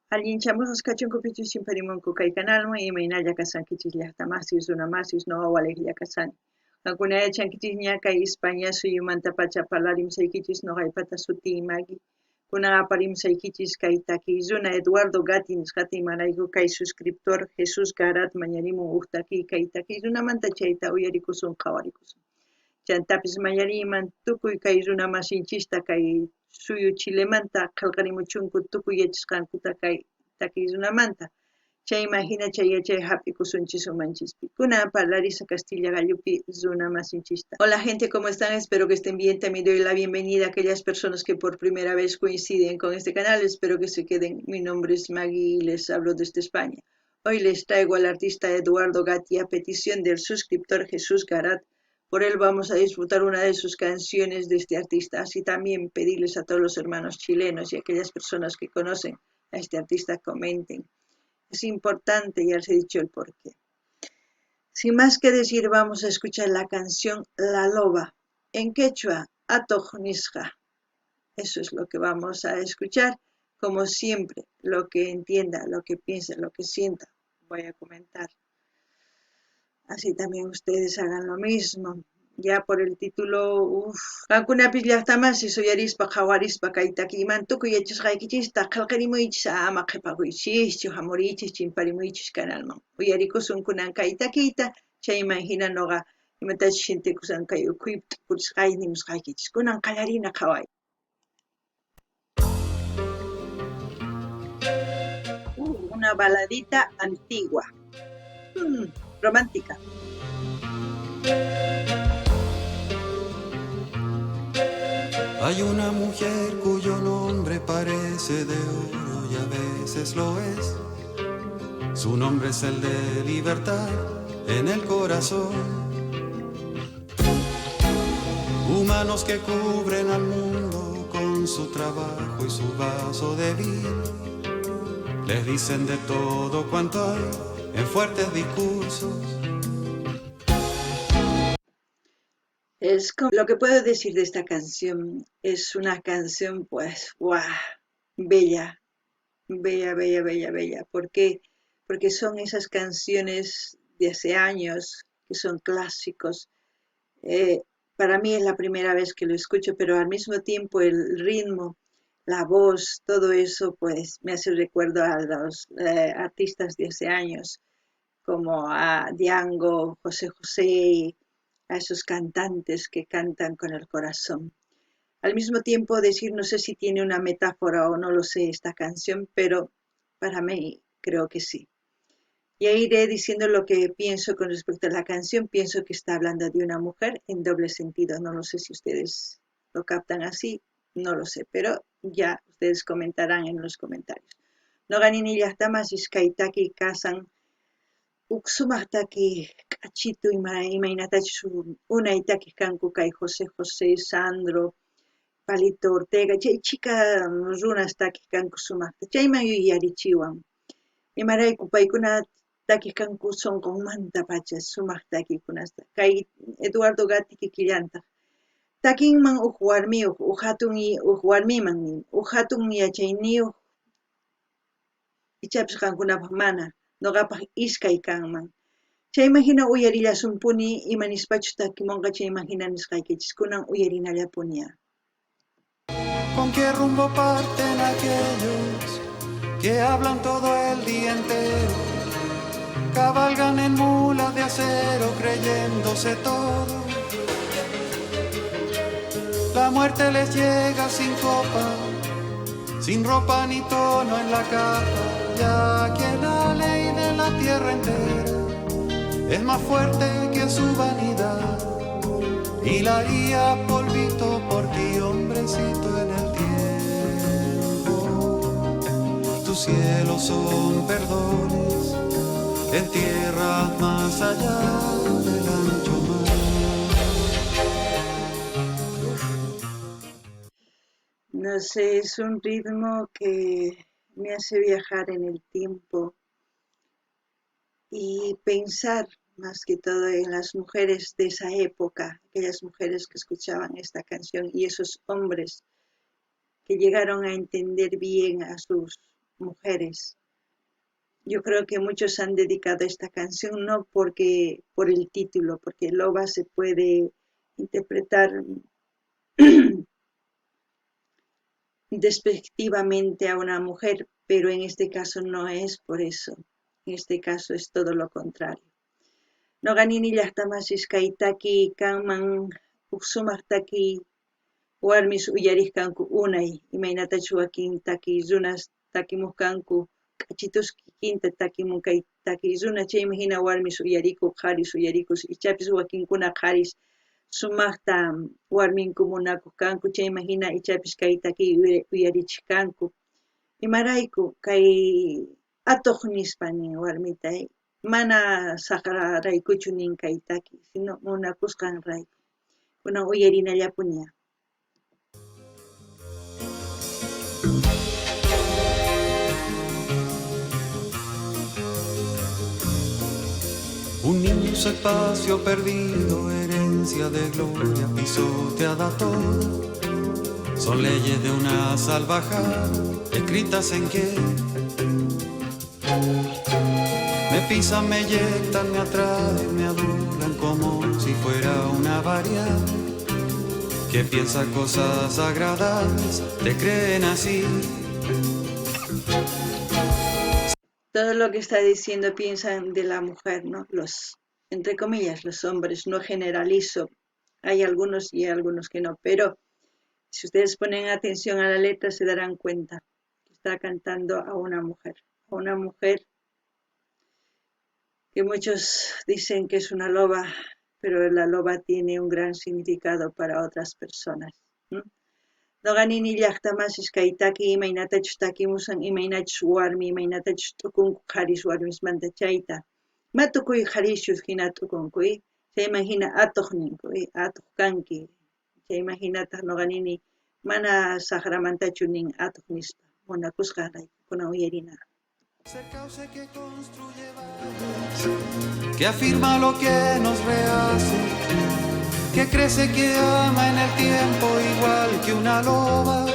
Allinchamusqa kachunkupichis chimparimunku kay kanalman imaynalla kasankichis llaqtamasis runamasis no'awalejlla kasani. Qankuna yachankichis ña kay España suyumanta pacha parlarimsaykichis noqaypata sutii Magui. Kunan aparimsaykichis kay takiy runa Eduardo Gatti nisqata imarayku kay suscriptor Jesus Garat mañarimun huk kay takiy runamanta chayta uyarikusun qhawarikusun. Chantapis mañariyman tukuy kay runa masinchista kay suyu Chilemanta qillqarimuchunku tukuy yachasqankuta kay takiy runamanta. Chayman hina chay yachay hap'ikusunchis umanchispi. Kunan parlarisa Castilla gallupi runa masinchista. Hola gente, ¿cómo están? Espero que estén bien. También doy la bienvenida a aquellas personas que por primera vez coinciden con este canal. Espero que se queden. Mi nombre es Maggie y les hablo desde España. Hoy les traigo al artista Eduardo Gatti a petición del suscriptor Jesús Garat. Por él vamos a disfrutar una de sus canciones de este artista, así también pedirles a todos los hermanos chilenos y a aquellas personas que conocen a este artista comenten. Es importante, ya les he dicho el porqué. Sin más que decir, vamos a escuchar la canción La Loba, en quechua, Atoj Nisqa. Eso es lo que vamos a escuchar, como siempre, lo que entienda, lo que piensa, lo que sienta, voy a comentar. Así también ustedes hagan lo mismo. Ya por el título, Qankunapis llaqtamansi suyarispa qhawarispa kay takiyman tukuy yachasqaykichista qillqarimuychis ama qhipakuychischu hamuriychis chimparimuychis kanalman. Uyarikusun kunan kay takiyta, chayman hina noqa imatachis sintikusan kay ukhuypi purisqay nimusqaykichis. Kunan qallarina qhaway. Una baladita antigua. Romántica. Hay una mujer cuyo nombre parece de oro y a veces lo es. Su nombre es el de libertad en el corazón. Humanos que cubren al mundo con su trabajo y su vaso de vino. Les dicen de todo cuanto hay en fuertes discursos. Es como, lo que puedo decir de esta canción es una canción pues, bella, bella, bella, bella, bella. ¿Por qué? Porque son esas canciones de hace años que son clásicos. Para mí es la primera vez que lo escucho, pero al mismo tiempo el ritmo, la voz, todo eso pues me hace recuerdo a los artistas de hace años, como a Diango, José José, a esos cantantes que cantan con el corazón. Al mismo tiempo decir, no sé si tiene una metáfora o no lo sé esta canción, pero para mí creo que sí. Ya iré diciendo lo que pienso con respecto a la canción. Pienso que está hablando de una mujer en doble sentido. No lo sé si ustedes lo captan así, no lo sé, pero ya ustedes comentarán en los comentarios. No ganini llaqtamas iskaitaki kasan uksumaqtaki k'achitu imaynatachus unaytaki kanku kay José José, Sandro, Palito Ortega, chay chika runas taki kanku sumaqta, chayman yuyarichiwan. Imarayku paykuna taki kanku sonqonmanta pacha sumaq takikunasta. Kay Eduardo Gatti kikillantaq. Takinman huk warmiyuq, huk warmiman, huk hatun yachayniyuq, ichapis qankunapaq mana, noqapaq iskay kanman. Chayman hina uyarillasunpuni imanispachu takimunqa chayman hina nisqaykichis, kunan uyarinallapuña. ¿Con qué rumbo parten aquellos que hablan todo el día entero? Cabalgan en mulas de acero creyéndose todo. La muerte les llega sin copa, sin ropa ni tono en la capa, ya que la ley de la tierra entera es más fuerte que su vanidad y la haría polvito por ti, hombrecito, en el tiempo. Tus cielos son perdones en tierras más allá del ancho mar. No sé, es un ritmo que me hace viajar en el tiempo y pensar más que todo en las mujeres de esa época, aquellas mujeres que escuchaban esta canción y esos hombres que llegaron a entender bien a sus mujeres. Yo creo que muchos han dedicado esta canción no porque por el título, porque loba se puede interpretar despectivamente a una mujer, pero en este caso no es por eso. En este caso es todo lo contrario. Noqanini llaqtamasis kaytaki kanman uqsumartaki warmis uyarishkanku unay imaynatachu wakin taki runas takimuqkanku k'achituski kinta takimun kay taki runa chaymi hina warmis uyarikuq qaris uyarikus ichapis wakinkuna qaris sumaqta warminku munakuq kanku chaymi hina ichapis kay taki uyarichkanku imarayku kay atuq nispa nin warmita mana saqraraykuchu nin kay taki sino munakusqanrayku kunan uyarinallapuña. Un inmenso espacio perdido, herencia de gloria, pisoteada toda. Son leyes de una salvajada, escritas en que me pisan, me inyectan, me atraen, me adulan como si fuera una variable que piensa cosas agradables, te creen así. Todo lo que está diciendo piensan de la mujer, ¿no? Los, entre comillas, los hombres, no generalizo. Hay algunos y algunos que no, pero si ustedes ponen atención a la letra se darán cuenta que está cantando a una mujer que muchos dicen que es una loba, pero la loba tiene un gran significado para otras personas. Noqanini llaqtamasis kaytaki imaynatachus takimusan imaynachus warmi imaynatachus t'ukunku qaris warmismanta chayta ma tukuy qarishus hina t'ukunkuy chayman hina atuq ninku atuq kanki chayman hinataq noqanini mana saqramantachu nin atuq nispa munakusqanrayku kunan uyarina. Que afirma lo que nos rehace, que crece, que ama en el tiempo igual que una loba.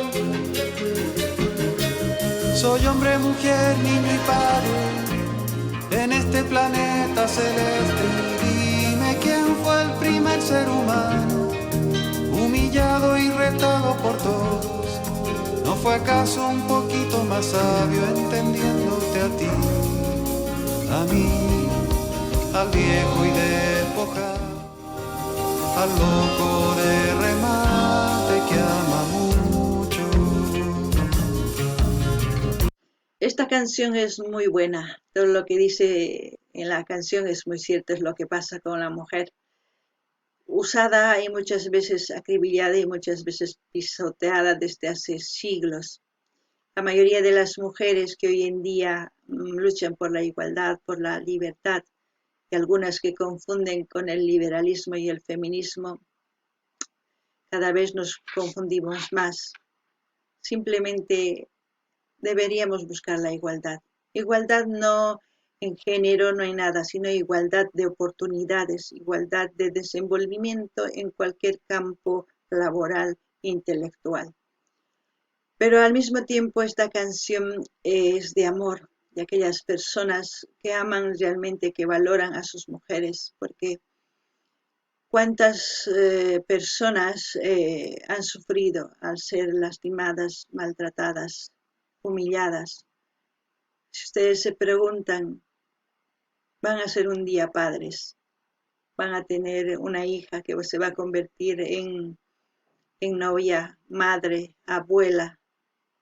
Soy hombre, mujer, niño y padre en este planeta celeste. Dime quién fue el primer ser humano, humillado y retado por todos. ¿No fue acaso un poquito más sabio entendiéndote a ti, a mí, al viejo y despojado, al loco de remate que ama mucho? Esta canción es muy buena. Todo lo que dice en la canción es muy cierto, es lo que pasa con la mujer. Usada y muchas veces acribillada y muchas veces pisoteada desde hace siglos. La mayoría de las mujeres que hoy en día luchan por la igualdad, por la libertad, y algunas que confunden con el liberalismo y el feminismo, cada vez nos confundimos más. Simplemente deberíamos buscar la igualdad. Igualdad no en género, no hay nada, sino igualdad de oportunidades, igualdad de desenvolvimiento en cualquier campo laboral e intelectual. Pero al mismo tiempo esta canción es de amor, de aquellas personas que aman realmente, que valoran a sus mujeres, porque cuántas personas han sufrido al ser lastimadas, maltratadas, humilladas. Si ustedes se preguntan, van a ser un día padres, van a tener una hija que se va a convertir en novia, madre, abuela,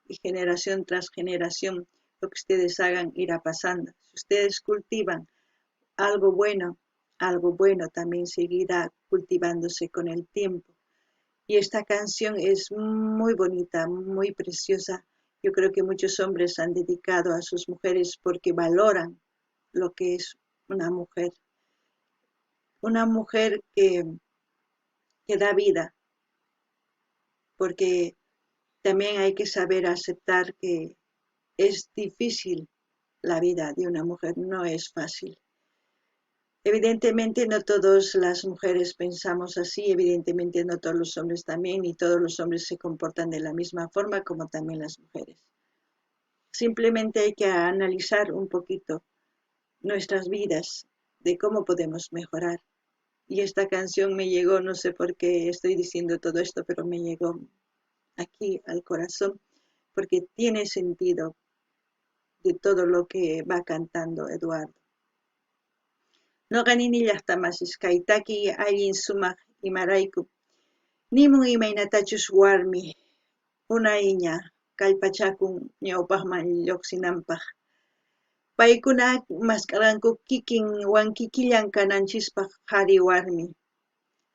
y generación tras generación, lo que ustedes hagan irá pasando. Si ustedes cultivan algo bueno también seguirá cultivándose con el tiempo. Y esta canción es muy bonita, muy preciosa. Yo creo que muchos hombres han dedicado a sus mujeres porque valoran lo que es una mujer. Una mujer que da vida, porque también hay que saber aceptar que es difícil la vida de una mujer, no es fácil. Evidentemente no todas las mujeres pensamos así, evidentemente no todos los hombres también, ni todos los hombres se comportan de la misma forma como también las mujeres. Simplemente hay que analizar un poquito nuestras vidas, de cómo podemos mejorar. Y esta canción me llegó, no sé por qué estoy diciendo todo esto, pero me llegó aquí al corazón, porque tiene sentido de todo lo que va cantando Eduardo. Noqani nillaqtamasis kaytaki allin sumaq imarayku, nimun imaynatachus warmi unayña kallpachakun ñawpaqman lluqsinanpaq. Paykuna maskarqanku kikin wankikillan kananchispaq qhari warmi.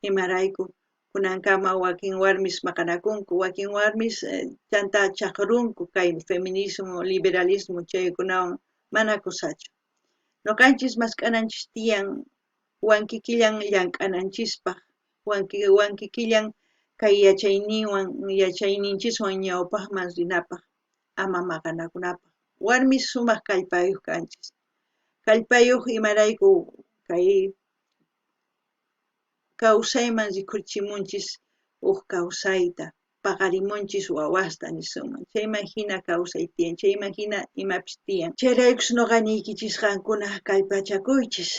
Imarayku kunankama wakin warmis maqanakunku, wakin warmis chanta chaqrunku kay feminismo, liberalismo chaykunawan mana kusachu. Noqanchis maskananchis tiyan wankikillan llank'ananchispaq, wankikillan kay yachayninchiswan ñawpaqman rinapaq, ama maqanakunapaq. Warmis sumaq kallpayuq kanchis. Kallpayuq imarayku kay kawsayman rikurchimunchis uq kawsayta, paqarimunchis wawasta nisunman. Chayman hina kawsay tiyan, chayman hina imapis tiyan. Chayraykus nuqaniykichis qankuna kallpachakuychis.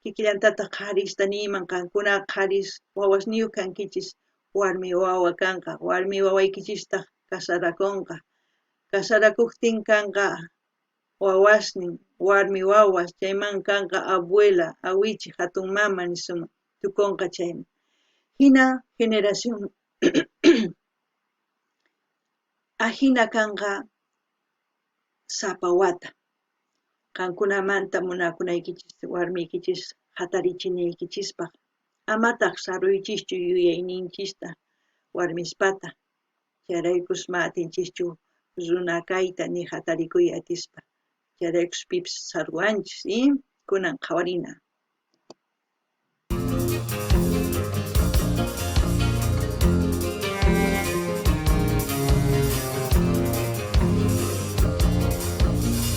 Kikillantataq qharista niyman, qankuna qharis wawasniyuq kankichis, warmi wawa kanqa, warmi wawaykichistaq kasarakunqa. Kasarakuqtin kanqa wawasnin, warmi wawas, chayman kanqa abuela, awichi, hatun mama nisunman. Tukunqa chayman. Hina generación ahina kanqa sapa wata. Qankunamanta munakunaykichis warmiykichis hatarichinaykichispa amataq saruychischu yuyayninchista warmispata. Chayraykus ma atinchikchu runa kayta ni hatarikuy atispa. Chayraykus pipis saruanchis kunan qhawarina.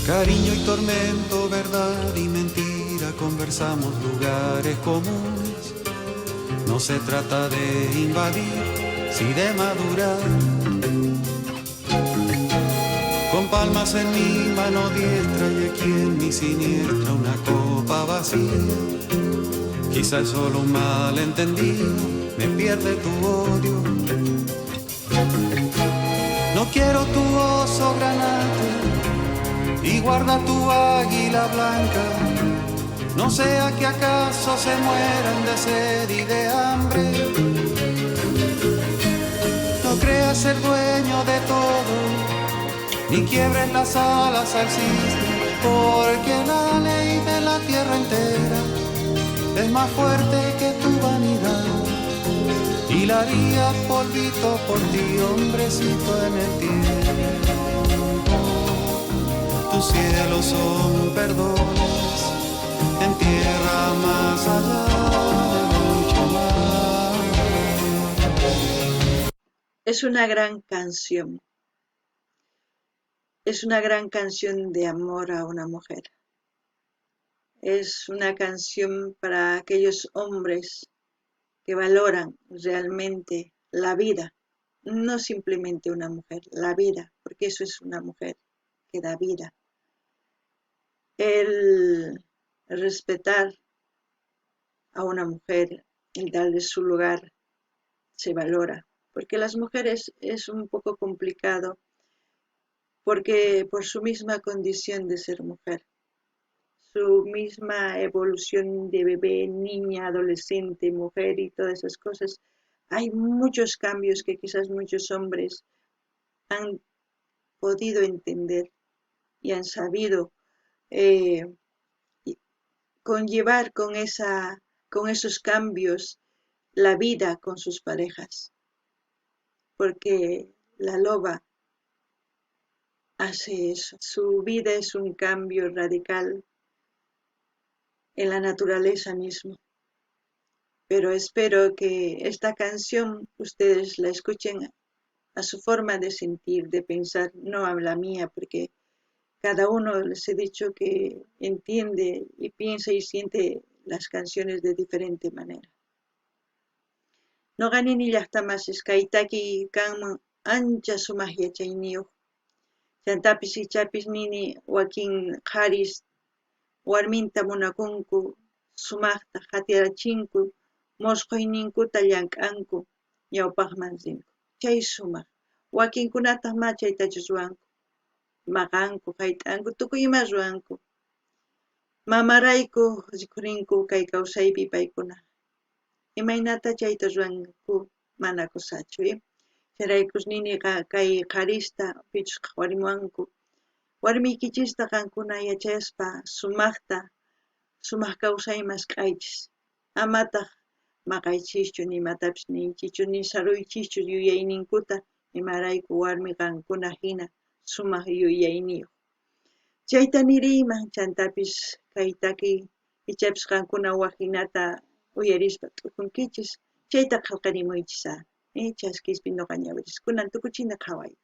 Cariño y tormento, verdad y mentira, conversamos lugares comunes. No se trata de invadir, sí de madurar. Con palmas en mi mano diestra y aquí en mi siniestra una copa vacía. Quizá es solo un malentendido, me pierde tu odio. No quiero tu oso granate y guarda tu águila blanca, no sea que acaso se mueran de sed y de hambre. No creas ser dueño de todo, ni quiebres las alas al cisne, porque la ley de la tierra entera es más fuerte que tu vanidad, y la haría polvito por ti, hombrecito en el tiempo. Tus cielos son perdones, en tierra más allá de mucho mar. Es una gran canción. Es una gran canción de amor a una mujer. Es una canción para aquellos hombres que valoran realmente la vida, no simplemente una mujer, la vida, porque eso es una mujer que da vida. El respetar a una mujer, el darle su lugar, se valora, porque las mujeres es un poco complicado, porque por su misma condición de ser mujer, su misma evolución de bebé, niña, adolescente, mujer y todas esas cosas, hay muchos cambios que quizás muchos hombres han podido entender y han sabido conllevar con esos cambios la vida con sus parejas, porque la loba hace eso. Su vida es un cambio radical en la naturaleza misma. Pero espero que esta canción ustedes la escuchen a su forma de sentir, de pensar, no a la mía, porque cada uno les he dicho que entiende y piensa y siente las canciones de diferente manera. Noqani nillaqtamasis kaytaki kanman ancha sumaq yachayniyuq. Chantapis ichapis nini wakin qaris warminta munakunku sumaqta qatirachinku musquyninkuta llank'anku ñawpaqman rinku chay sumaq wakinkunataq ma chaytachu ruwanku maqanku hayt'anku tukuy ima ruwanku mamarayku rinku kay kawsaypi paykuna imaynata chayta ruwanku mana kusachu chayraykus niniqa kay qarista pichusqa warmiwanku warmiykichista qankuna yachaspa sumaq kawsayman q'aychis amataq maqaychischu nimatapis ninkichu ni saruychischu yuyayninkuta imarayku warmi qankuna hina sumaq yuyayniyuq chayta niriyman chantapis kay takiy ichapis qankuna waqinata uyarispa t'ukunkichis chayta qillqarimuychis chaskispi ñuqa ñawiris kunan tukuchina qhawayta.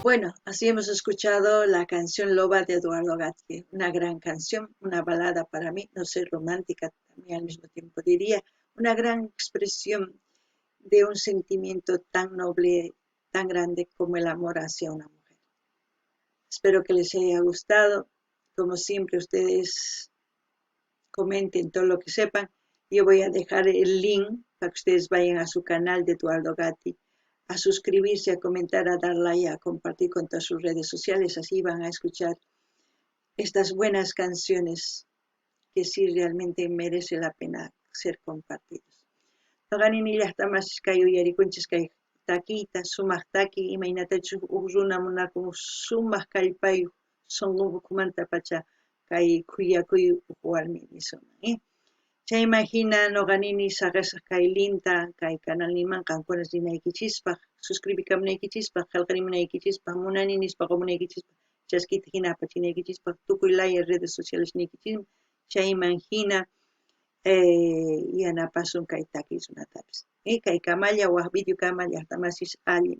Bueno, así hemos escuchado la canción Loba de Eduardo Gatti, una gran canción, una balada para mí, no sé, romántica también al mismo tiempo diría, una gran expresión de un sentimiento tan noble, tan grande como el amor hacia una mujer. Espero que les haya gustado, como siempre ustedes comenten todo lo que sepan, yo voy a dejar el link para que ustedes vayan a su canal de Eduardo Gatti, a suscribirse, a comentar, a dar like, a compartir con todas sus redes sociales, así van a escuchar estas buenas canciones que sí realmente merece la pena ser compartidos. Noqanini llaqtamasich kay uyarikunchis kay taquita, sumaq taqui, imaynatachus runa munakun sumaq kallpayuq sunqunkumanta pacha kay khuyakuy warmini suman. Chayman hina noqanini saqasaq kay linta kay canalniman qankunas rinaykichispaq, suscribikamunaykichispaq, qillqarimunaykichispaq, munani nispa qomunaykichispaq, chaskita hina apachinaykichispaq, tukuy laya redes sociales niykichismi, chayman hina yanapasun kay takiy runatapis. Kay kamalla waq video kama llaqtamasish alli